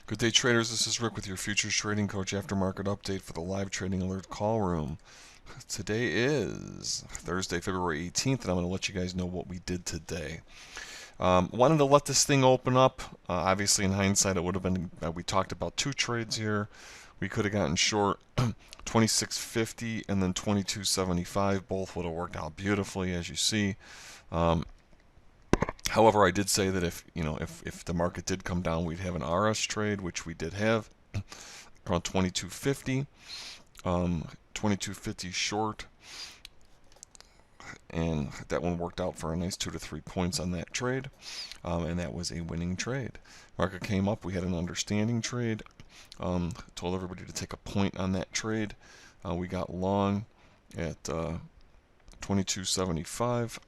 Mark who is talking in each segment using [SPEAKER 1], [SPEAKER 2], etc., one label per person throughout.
[SPEAKER 1] Good day, traders. This is Rick with your Futures Trading Coach Aftermarket Update for the Live Trading Alert Call Room. Today is Thursday, February 18th, and I'm going to let you guys know what we did today. Wanted to let this thing open up. Obviously, in hindsight, it would have been, we talked about two trades here. We could have gotten short 26.50 and then 22.75. Both would have worked out beautifully, as you see. However, I did say that if the market did come down, we'd have an RS trade, which we did have around 22.50, 22.50 short, and that one worked out for a nice 2 to 3 points on that trade, and that was a winning trade. Market came up, we had an understanding trade. Told everybody to take a point on that trade. We got long at 22.75.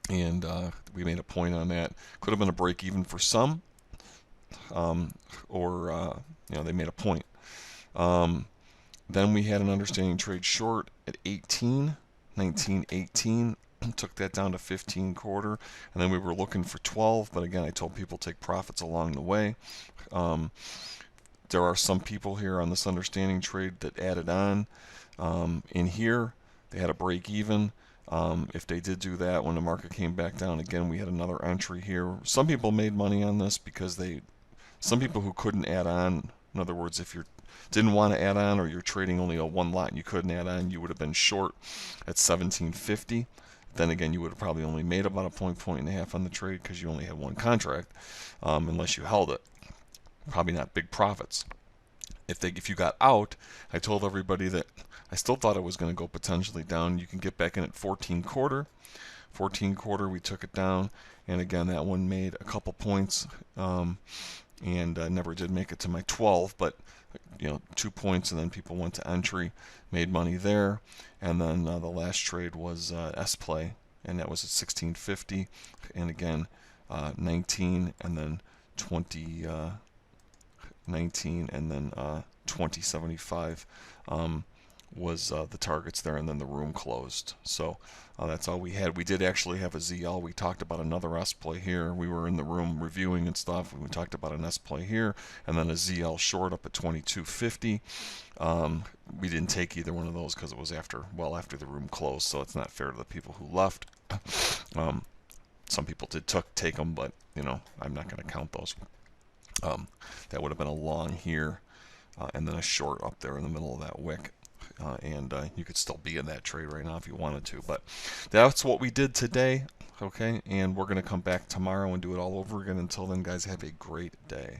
[SPEAKER 1] And we made a point on that. Could have been a break even for some, or they made a point. Then we had an understanding trade short at 19.18. Took that down to 15 quarter, and then we were looking for 12. But again, I told people take profits along the way. There are some people here on this understanding trade that added on in here. They had a break even. If they did do that when the market came back down again, we had another entry here. Some people made money on this because some people who couldn't add on, in other words, if you didn't want to add on or you're trading only a one lot and you couldn't add on, you would have been short at 17.50. Then again, you would have probably only made about a point and a half on the trade because you only had one contract, unless you held it. Probably not big profits. If you got out, I told everybody that I still thought it was going to go potentially down. You can get back in at 14 quarter. 14 quarter, we took it down, and again, that one made a couple points, and never did make it to my 12, but 2 points, and then people went to entry, made money there, and then the last trade was S-Play, and that was at 16.50, and again, 19, and then 20. 19 and then 20.75 was the targets there, and then the room closed. So that's all we had. We did actually have a ZL. We talked about another S play here. We were in the room reviewing and stuff. We talked about an S play here, and then a ZL short up at 22.50. We didn't take either one of those because it was after the room closed, so it's not fair to the people who left. Some people did take them, but I'm not going to count those. That would have been a long here, and then a short up there in the middle of that wick, and you could still be in that trade right now if you wanted to. But that's what we did today, okay? And we're going to come back tomorrow and do it all over again. Until then, guys, have a great day.